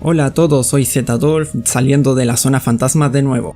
Hola a todos, soy Zetadolf, saliendo de la zona fantasma de nuevo.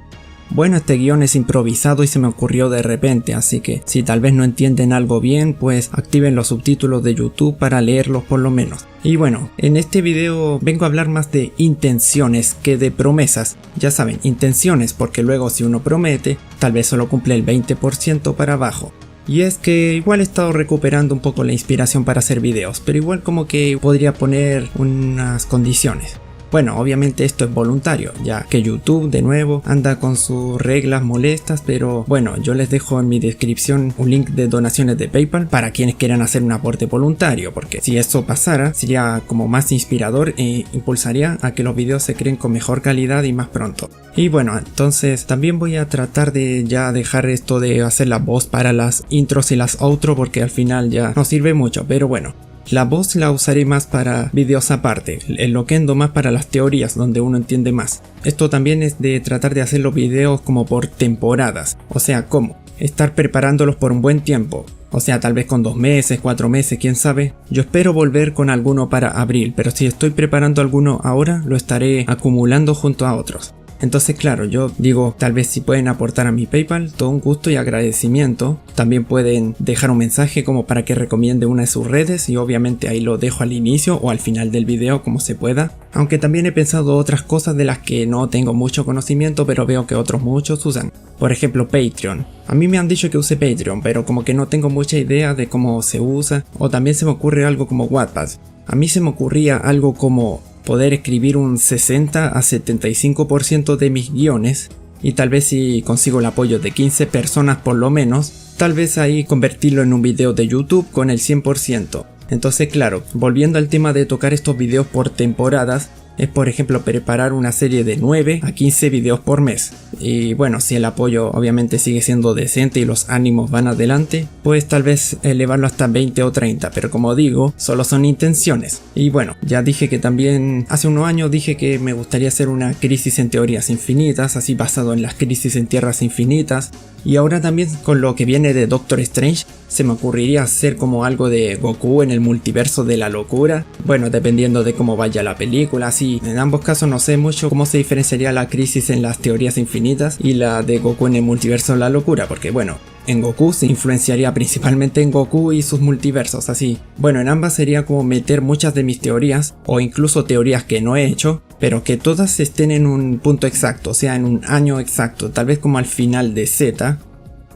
Bueno, este guión es improvisado y se me ocurrió de repente, así que si tal vez no entienden algo bien, pues activen los subtítulos de YouTube para leerlos por lo menos. Y bueno, en este video vengo a hablar más de intenciones que de promesas. Ya saben, intenciones porque luego si uno promete, tal vez solo cumple el 20% para abajo. Y es que igual he estado recuperando un poco la inspiración para hacer videos, pero igual como que podría poner unas condiciones. Bueno, obviamente esto es voluntario, ya que YouTube de nuevo anda con sus reglas molestas, pero bueno, yo les dejo en mi descripción un link de donaciones de PayPal para quienes quieran hacer un aporte voluntario, porque si eso pasara sería como más inspirador e impulsaría a que los videos se creen con mejor calidad y más pronto. Y bueno, entonces también voy a tratar de ya dejar esto de hacer la voz para las intros y las outro porque al final ya no sirve mucho, pero bueno. La voz la usaré más para videos aparte, el loquendo más para las teorías donde uno entiende más. Esto también es de tratar de hacer los videos como por temporadas, o sea, ¿cómo? Estar preparándolos por un buen tiempo. O sea, tal vez con 2 meses, 4 meses, quién sabe. Yo espero volver con alguno para abril, pero si estoy preparando alguno ahora, lo estaré acumulando junto a otros. Entonces claro, yo digo, tal vez si pueden aportar a mi PayPal, todo un gusto y agradecimiento. También pueden dejar un mensaje como para que recomiende una de sus redes y obviamente ahí lo dejo al inicio o al final del video como se pueda. Aunque también he pensado otras cosas de las que no tengo mucho conocimiento pero veo que otros muchos usan. Por ejemplo Patreon. A mí me han dicho que use Patreon pero como que no tengo mucha idea de cómo se usa. O también se me ocurre algo como Wattpad. A mí se me ocurría algo como poder escribir un 60 a 75% de mis guiones y tal vez si consigo el apoyo de 15 personas por lo menos, tal vez ahí convertirlo en un video de YouTube con el 100%. Entonces claro, volviendo al tema de tocar estos videos por temporadas, es por ejemplo preparar una serie de 9 a 15 videos por mes. Y bueno, si el apoyo obviamente sigue siendo decente y los ánimos van adelante, pues tal vez elevarlo hasta 20 o 30, pero como digo, solo son intenciones. Y bueno, ya dije que también hace unos años dije que me gustaría hacer una crisis en teorías infinitas, así basado en las crisis en tierras infinitas. Y ahora también con lo que viene de Doctor Strange, se me ocurriría hacer como algo de Goku en el multiverso de la locura. Bueno, dependiendo de cómo vaya la película, así. En ambos casos no sé mucho cómo se diferenciaría la crisis en las teorías infinitas y la de Goku en el multiverso de la locura, porque bueno, en Goku se influenciaría principalmente en Goku y sus multiversos, así. Bueno, en ambas sería como meter muchas de mis teorías, o incluso teorías que no he hecho, pero que todas estén en un punto exacto, o sea, en un año exacto, tal vez como al final de Z,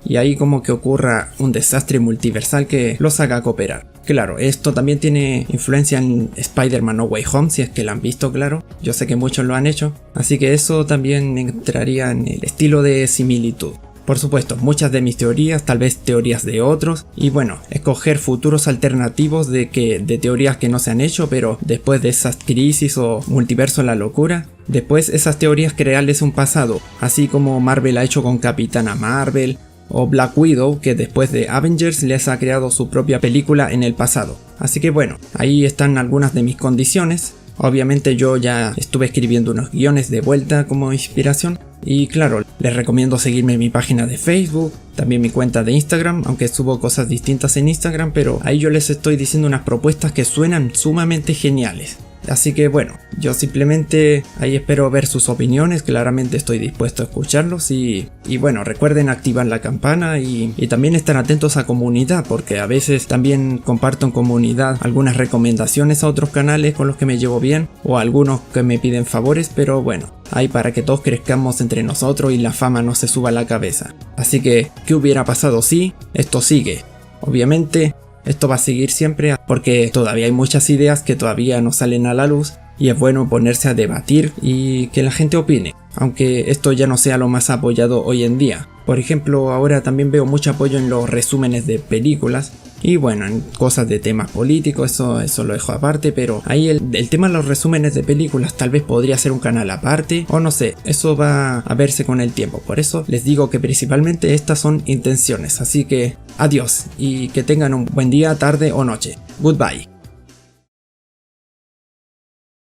y ahí como que ocurra un desastre multiversal que los haga cooperar. Claro, esto también tiene influencia en Spider-Man No Way Home, si es que lo han visto, claro. Yo sé que muchos lo han hecho, así que eso también entraría en el estilo de similitud. Por supuesto, muchas de mis teorías, tal vez teorías de otros, y bueno, escoger futuros alternativos de teorías que no se han hecho, pero después de esas crisis o multiverso en la locura, después esas teorías crearles un pasado, así como Marvel ha hecho con Capitana Marvel, o Black Widow, que después de Avengers les ha creado su propia película en el pasado. Así que bueno, ahí están algunas de mis condiciones. Obviamente yo ya estuve escribiendo unos guiones de vuelta como inspiración. Y claro, les recomiendo seguirme en mi página de Facebook, también mi cuenta de Instagram, aunque subo cosas distintas en Instagram, pero ahí yo les estoy diciendo unas propuestas que suenan sumamente geniales. Así que bueno, yo simplemente ahí espero ver sus opiniones, claramente estoy dispuesto a escucharlos y bueno, recuerden activar la campana y también estar atentos a comunidad, porque a veces también comparto en comunidad algunas recomendaciones a otros canales con los que me llevo bien o a algunos que me piden favores, pero bueno, ahí para que todos crezcamos entre nosotros y la fama no se suba a la cabeza. Así que, ¿qué hubiera pasado si esto sigue? Obviamente esto va a seguir siempre porque todavía hay muchas ideas que todavía no salen a la luz y es bueno ponerse a debatir y que la gente opine, aunque esto ya no sea lo más apoyado hoy en día. Por ejemplo, ahora también veo mucho apoyo en los resúmenes de películas y bueno, en cosas de temas políticos, eso lo dejo aparte, pero ahí el tema de los resúmenes de películas tal vez podría ser un canal aparte o no sé, eso va a verse con el tiempo. Por eso les digo que principalmente estas son intenciones, así que adiós y que tengan un buen día, tarde o noche. Goodbye.